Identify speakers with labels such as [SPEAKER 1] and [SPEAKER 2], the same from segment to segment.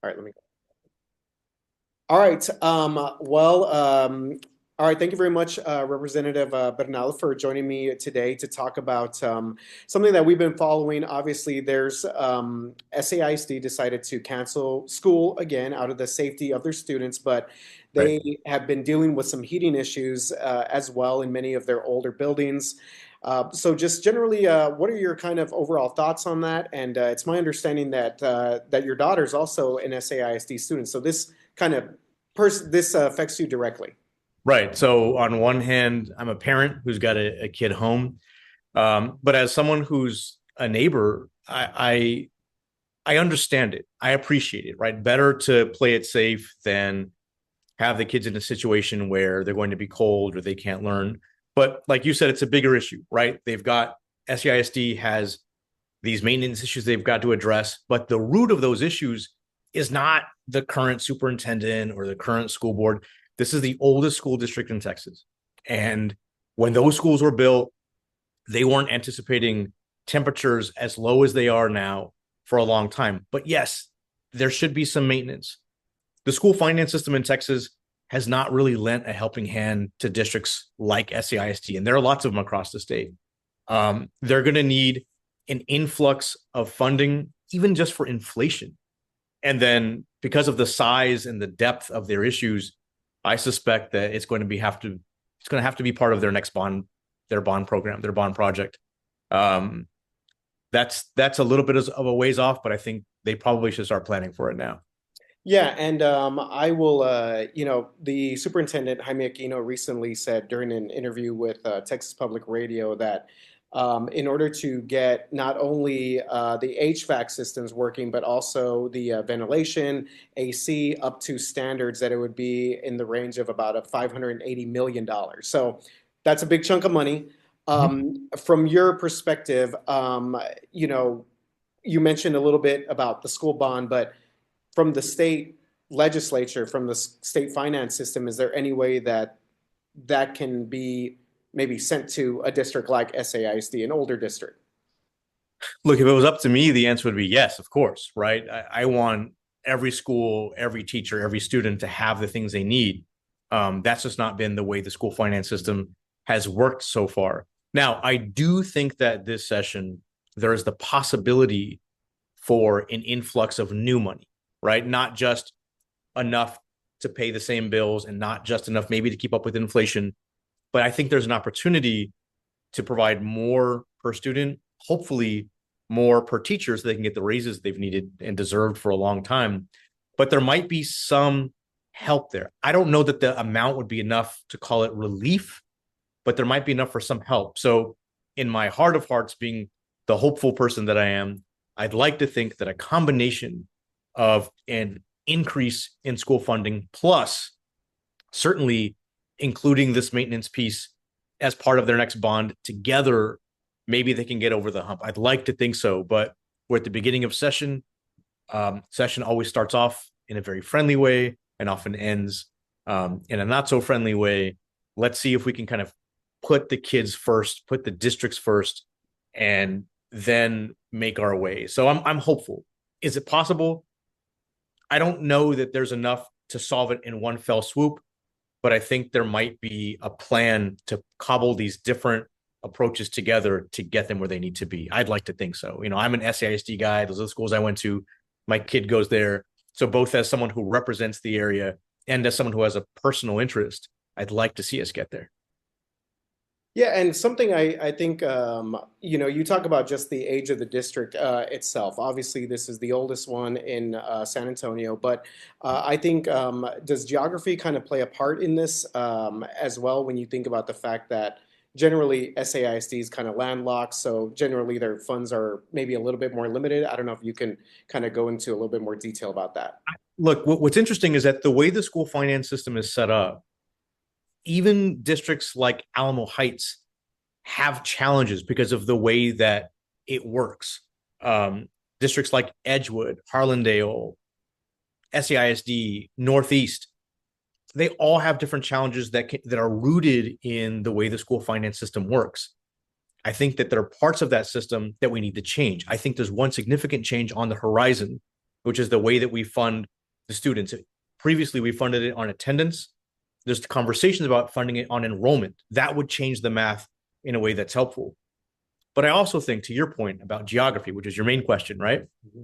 [SPEAKER 1] All right, let me. All right. All right. Thank you very much, Representative Bernal, for joining me today to talk about something that we've been following. Obviously, there's SAISD decided to cancel school again out of the safety of their students, but
[SPEAKER 2] Right.
[SPEAKER 1] they have been dealing with some heating issues as well in many of their older buildings. So just generally, what are your kind of overall thoughts on that? And it's my understanding that your daughter's also an SAISD student. So this kind of this affects you directly.
[SPEAKER 2] Right. So on one hand, I'm a parent who's got a kid home. But as someone who's a neighbor, I understand it. I appreciate it, right? Better to play it safe than have the kids in a situation where they're going to be cold or they can't learn. But like you said, it's a bigger issue, right? They've got SEISD has these maintenance issues they've got to address, but the root of those issues is not the current superintendent or the current school board. This is the oldest school district in Texas. And when those schools were built, they weren't anticipating temperatures as low as they are now for a long time. But yes, there should be some maintenance. The school finance system in Texas has not really lent a helping hand to districts like SAISD, and there are lots of them across the state. They're going to need an influx of funding, even just for inflation. And then because of the size and the depth of their issues, I suspect that it's going to have to be part of their next their bond program, their bond project. Um, that's a little bit of a ways off, but I think they probably should start planning for it now.
[SPEAKER 1] Yeah, and I will, the superintendent, Jaime Aquino, recently said during an interview with Texas Public Radio that in order to get not only the HVAC systems working, but also the ventilation, AC up to standards, that it would be in the range of about a $580 million. So that's a big chunk of money. From your perspective, you mentioned a little bit about the school bond, but from the state legislature, from the state finance system, is there any way that that can be maybe sent to a district like SAISD, an older district?
[SPEAKER 2] Look, if it was up to me, the answer would be yes, of course, right? I want every school, every teacher, every student to have the things they need. That's just not been the way the school finance system has worked so far. Now, I do think that this session, there is the possibility for an influx of new money, right? Not just enough to pay the same bills and not just enough maybe to keep up with inflation. But I think there's an opportunity to provide more per student, hopefully more per teacher so they can get the raises they've needed and deserved for a long time. But there might be some help there. I don't know that the amount would be enough to call it relief, but there might be enough for some help. So, in my heart of hearts, being the hopeful person that I am, I'd like to think that a combination of an increase in school funding plus certainly including this maintenance piece as part of their next bond together, maybe they can get over the hump. I'd like to think so, but we're at the beginning of session. Session always starts off in a very friendly way and often ends in a not so friendly way. Let's see if we can kind of put the kids first, put the districts first, and then make our way. So I'm hopeful. Is it possible? I don't know that there's enough to solve it in one fell swoop, but I think there might be a plan to cobble these different approaches together to get them where they need to be. I'd like to think so. I'm an SAISD guy. Those are the schools I went to. My kid goes there. So both as someone who represents the area and as someone who has a personal interest, I'd like to see us get there.
[SPEAKER 1] Yeah, and something I think, you talk about just the age of the district itself. Obviously, this is the oldest one in San Antonio, but I think, does geography kind of play a part in this as well when you think about the fact that generally SAISD is kind of landlocked, so generally their funds are maybe a little bit more limited. I don't know if you can kind of go into a little bit more detail about that.
[SPEAKER 2] Look, what's interesting is that the way the school finance system is set up, even districts like Alamo Heights have challenges because of the way that it works. Districts like Edgewood, Harlandale, SAISD, Northeast, they all have different challenges that are rooted in the way the school finance system works. I think that there are parts of that system that we need to change. I think there's one significant change on the horizon, which is the way that we fund the students. Previously, we funded it on attendance. There's conversations about funding it on enrollment. That would change the math in a way that's helpful. But I also think, to your point about geography, which is your main question, right? Mm-hmm.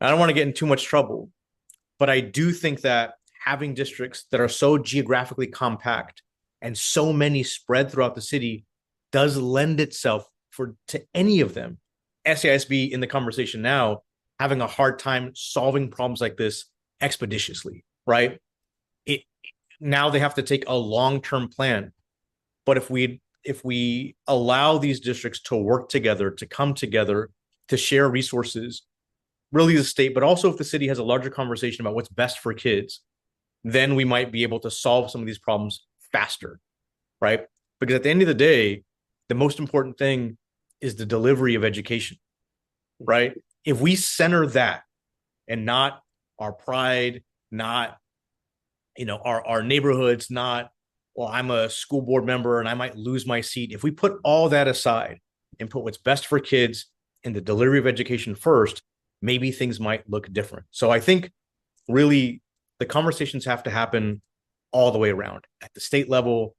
[SPEAKER 2] I don't want to get in too much trouble, but I do think that having districts that are so geographically compact and so many spread throughout the city does lend itself to any of them. SAISB in the conversation now having a hard time solving problems like this expeditiously, right? Now they have to take a long-term plan. But if we allow these districts to work together, to come together, to share resources, really the state, but also if the city has a larger conversation about what's best for kids, then we might be able to solve some of these problems faster, right? Because at the end of the day, the most important thing is the delivery of education, right? If we center that and not our pride, not our neighborhoods, not, well, I'm a school board member and I might lose my seat. If we put all that aside and put what's best for kids in the delivery of education first, maybe things might look different. So I think really the conversations have to happen all the way around at the state level,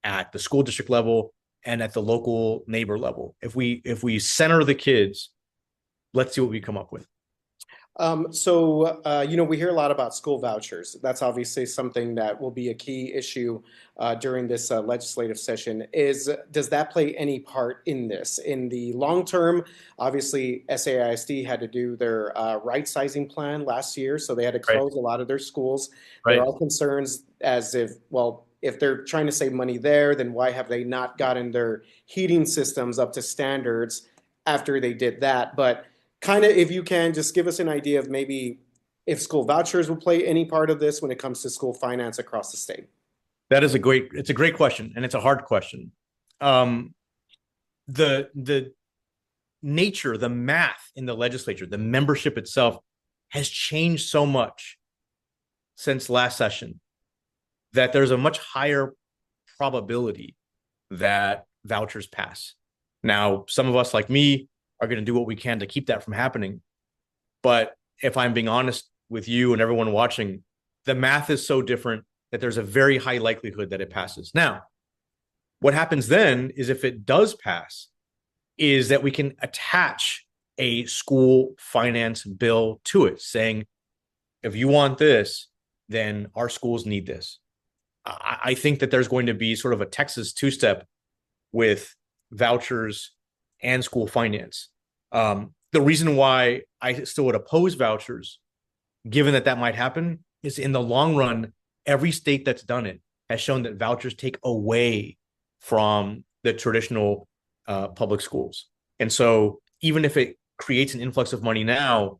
[SPEAKER 2] at the school district level, and at the local neighbor level. If we center the kids, let's see what we come up with.
[SPEAKER 1] We hear a lot about school vouchers. That's obviously something that will be a key issue during this legislative session. Does that play any part in this? In the long term, obviously, SAISD had to do their right sizing plan last year, so they had to close a lot of their schools.
[SPEAKER 2] Right.
[SPEAKER 1] There are concerns as if they're trying to save money there, then why have they not gotten their heating systems up to standards after they did that? But kind of, if you can, just give us an idea of maybe if school vouchers will play any part of this when it comes to school finance across the state.
[SPEAKER 2] It's a great question, and it's a hard question. The nature, the math in the legislature, the membership itself has changed so much since last session that there's a much higher probability that vouchers pass. Now, some of us like me are going to do what we can to keep that from happening. But if I'm being honest with you and everyone watching, the math is so different that there's a very high likelihood that it passes. Now, what happens then is if it does pass, is that we can attach a school finance bill to it saying, if you want this, then our schools need this. I think that there's going to be sort of a Texas two-step with vouchers and school finance. The reason why I still would oppose vouchers, given that might happen, is in the long run, every state that's done it has shown that vouchers take away from the traditional public schools. And so even if it creates an influx of money now,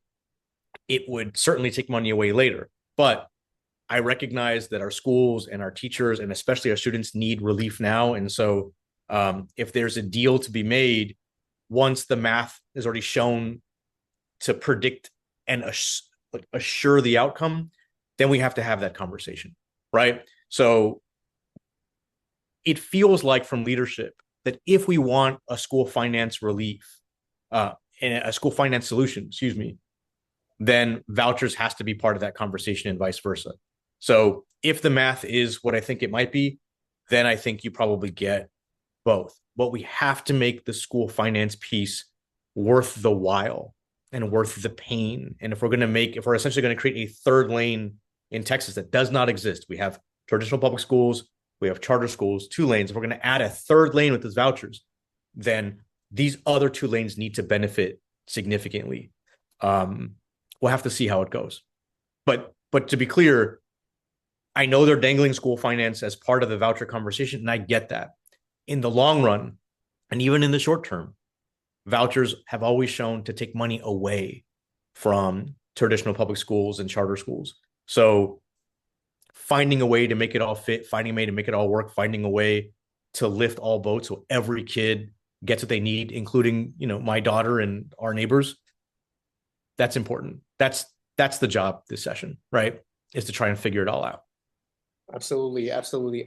[SPEAKER 2] it would certainly take money away later. But I recognize that our schools and our teachers and especially our students need relief now. And so if there's a deal to be made, once the math is already shown to predict and assure the outcome, then we have to have that conversation, right? So it feels like from leadership that if we want a school finance relief, and a school finance solution, then vouchers has to be part of that conversation and vice versa. So if the math is what I think it might be, then I think you probably get both. But we have to make the school finance piece worth the while and worth the pain. And if we're essentially going to create a third lane in Texas that does not exist, we have traditional public schools, we have charter schools, 2 lanes. If we're going to add a third lane with these vouchers, then these other 2 lanes need to benefit significantly. We'll have to see how it goes. But to be clear, I know they're dangling school finance as part of the voucher conversation, and I get that. In the long run, and even in the short term, vouchers have always shown to take money away from traditional public schools and charter schools. So finding a way to make it all fit, finding a way to make it all work, finding a way to lift all boats so every kid gets what they need, including, my daughter and our neighbors, that's important. That's the job this session, right? Is to try and figure it all out.
[SPEAKER 1] Absolutely, absolutely.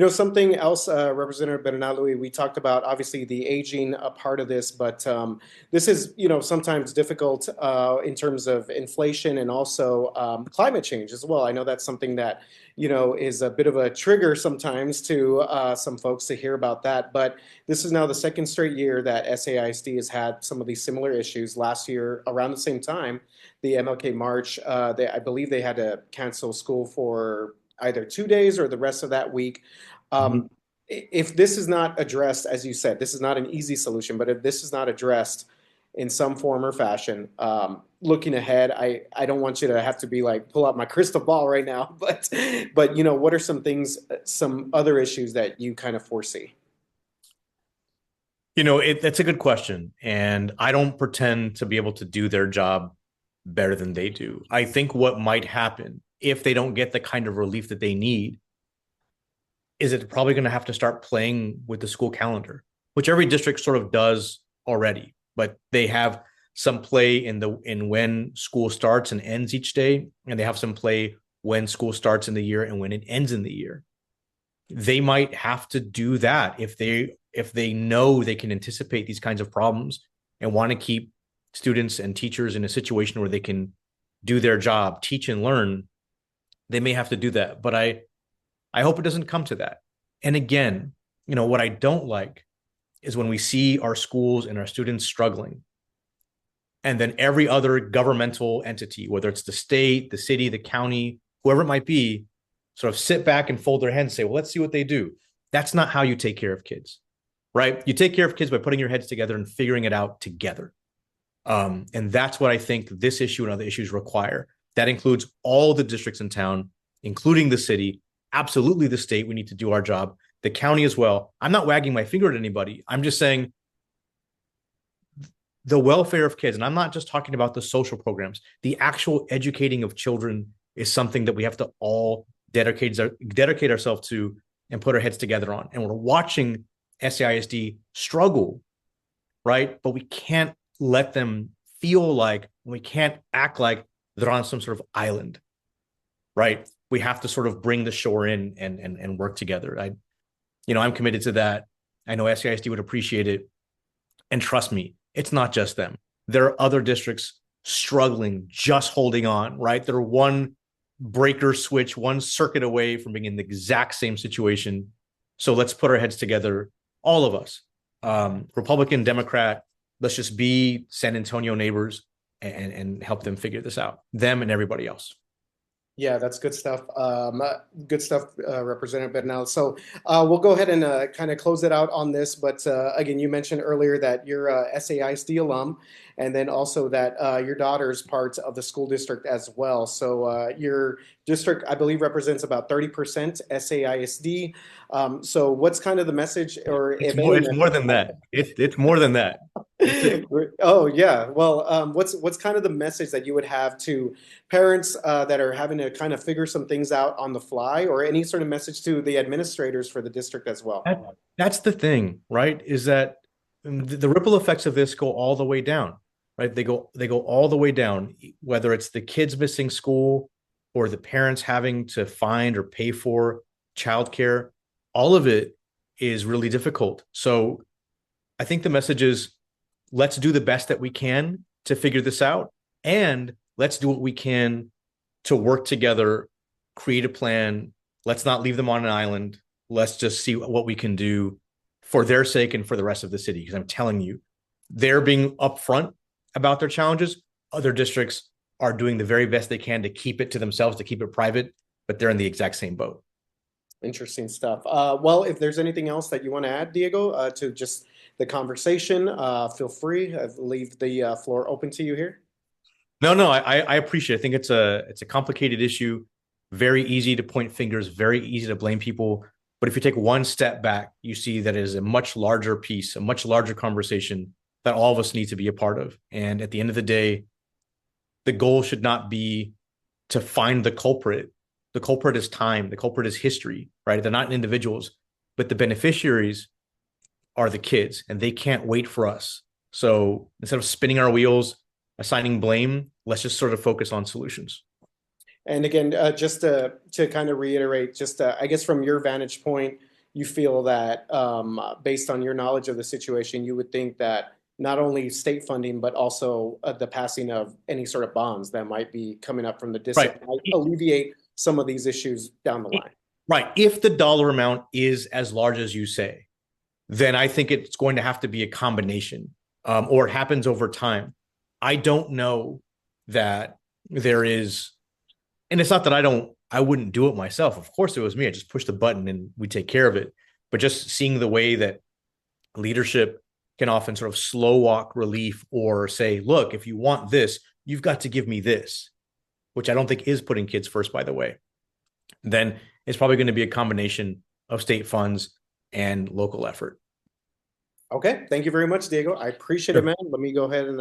[SPEAKER 1] Something else, Representative Bernal, we talked about obviously the aging part of this, but this is, sometimes difficult in terms of inflation and also climate change as well. I know that's something that, is a bit of a trigger sometimes to some folks to hear about that. But this is now the second straight year that SAISD has had some of these similar issues. Last year, around the same time, the MLK March, I believe they had to cancel school for either 2 days or the rest of that week.
[SPEAKER 2] Mhm.
[SPEAKER 1] If this is not addressed, as you said, this is not an easy solution, but if this is not addressed in some form or fashion, looking ahead, I don't want you to have to be like pull out my crystal ball right now, but what are some things, some other issues that you kind of foresee?
[SPEAKER 2] That's a good question. And I don't pretend to be able to do their job better than they do. I think what might happen if they don't get the kind of relief that they need is it's probably going to have to start playing with the school calendar, which every district sort of does already, but they have some play in when school starts and ends each day, and they have some play when school starts in the year and when it ends in the year. They might have to do that if they know they can anticipate these kinds of problems and want to keep students and teachers in a situation where they can do their job, teach and learn. They may have to do that, but I hope it doesn't come to that. And again, what I don't like is when we see our schools and our students struggling, and then every other governmental entity, whether it's the state, the city, the county, whoever it might be, sort of sit back and fold their hands and say, well, let's see what they do. That's not how you take care of kids, right? You take care of kids by putting your heads together and figuring it out together. And that's what I think this issue and other issues require. That includes all the districts in town, including the city, absolutely the state. We need to do our job, the county as well. I'm not wagging my finger at anybody. I'm just saying the welfare of kids, and I'm not just talking about the social programs, the actual educating of children is something that we have to all dedicate ourselves to and put our heads together on. And we're watching SAISD struggle, right? But we can't let them feel like, we can't act like they're on some sort of island, right? We have to sort of bring the shore in and work together. I'm committed to that. I know SAISD would appreciate it. And trust me, it's not just them. There are other districts struggling, just holding on, right? They're one breaker switch, one circuit away from being in the exact same situation. So let's put our heads together, all of us, Republican, Democrat. Let's just be San Antonio neighbors and help them figure this out, them and everybody else.
[SPEAKER 1] Yeah, that's good stuff. Good stuff, Representative Bernal. So we'll go ahead and kind of close it out on this. But again, you mentioned earlier that you're a SAISD alum, and then also that your daughter is part of the school district as well. So your district, I believe, represents about 30% SAISD. So what's kind of the message, or
[SPEAKER 2] It's
[SPEAKER 1] if
[SPEAKER 2] more.
[SPEAKER 1] any
[SPEAKER 2] It's more
[SPEAKER 1] message?
[SPEAKER 2] than that. It's more than that.
[SPEAKER 1] Oh yeah. Well, what's kind of the message that you would have to parents that are having to kind of figure some things out on the fly, or any sort of message to the administrators for the district as well?
[SPEAKER 2] That, that's the thing, right? Is that the ripple effects of this go all the way down, right? They go all the way down, whether it's the kids missing school or the parents having to find or pay for childcare. All of it is really difficult. So I think the message is let's do the best that we can to figure this out, and let's do what we can to work together, create a plan. Let's not leave them on an island. Let's just see what we can do for their sake and for the rest of the city. Because I'm telling you, they're being upfront about their challenges. Other districts are doing the very best they can to keep it to themselves, to keep it private, but they're in the exact same boat.
[SPEAKER 1] Interesting stuff. Well, if there's anything else that you want to add, Diego, to just the conversation, feel free. I leave the floor open to you here.
[SPEAKER 2] No, I appreciate it. I think it's a complicated issue, very easy to point fingers, very easy to blame people. But if you take one step back, you see that it is a much larger piece, a much larger conversation that all of us need to be a part of. And at the end of the day, the goal should not be to find the culprit. The culprit is time, the culprit is history, right? They're not individuals, but the beneficiaries are the kids, and they can't wait for us. So instead of spinning our wheels, assigning blame, let's just sort of focus on solutions.
[SPEAKER 1] And again, just to kind of reiterate, just I guess from your vantage point, you feel that based on your knowledge of the situation, you would think that not only state funding, but also the passing of any sort of bonds that might be coming up from the
[SPEAKER 2] Right.
[SPEAKER 1] district might alleviate some of these issues down the line.
[SPEAKER 2] Right. If the dollar amount is as large as you say, then I think it's going to have to be a combination, or it happens over time. I don't know that there is, and it's not that I wouldn't do it myself. Of course, it was me. I just pushed the button and we take care of it. But just seeing the way that leadership can often sort of slow walk relief or say, look, if you want this, you've got to give me this, which I don't think is putting kids first, by the way. Then it's probably going to be a combination of state funds and local effort.
[SPEAKER 1] Okay, thank you very much, Diego. I appreciate it,
[SPEAKER 2] Sure.
[SPEAKER 1] man. Let me go ahead and